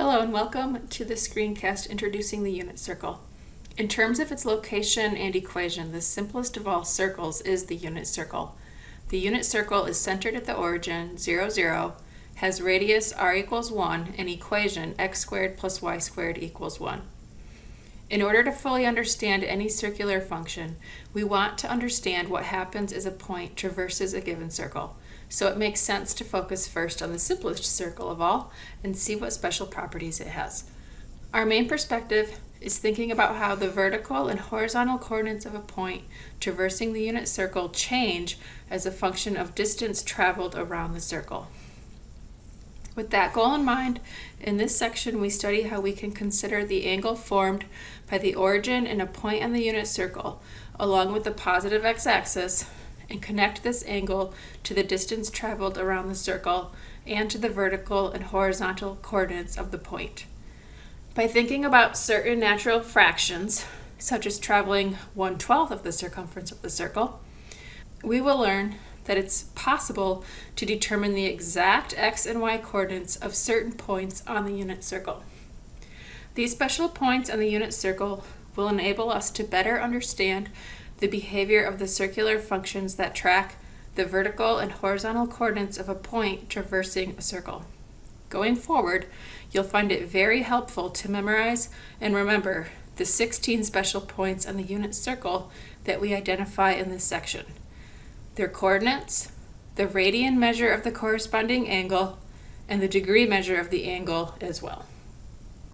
Hello and welcome to the Screencast introducing the unit circle. In terms of its location and equation, the simplest of all circles is the unit circle. The unit circle is centered at the origin, 0, 0, has radius r equals 1, and equation x squared plus y squared equals 1. In order to fully understand any circular function, we want to understand what happens as a point traverses a given circle. So it makes sense to focus first on the simplest circle of all and see what special properties it has. Our main perspective is thinking about how the vertical and horizontal coordinates of a point traversing the unit circle change as a function of distance traveled around the circle. With that goal in mind, in this section we study how we can consider the angle formed by the origin and a point on the unit circle, along with the positive x-axis, and connect this angle to the distance traveled around the circle and to the vertical and horizontal coordinates of the point. By thinking about certain natural fractions, such as traveling 1/12 of the circumference of the circle, we will learn that it's possible to determine the exact x and y coordinates of certain points on the unit circle. These special points on the unit circle will enable us to better understand the behavior of the circular functions that track the vertical and horizontal coordinates of a point traversing a circle. Going forward, you'll find it very helpful to memorize and remember the 16 special points on the unit circle that we identify in this section, their coordinates, the radian measure of the corresponding angle, and the degree measure of the angle as well.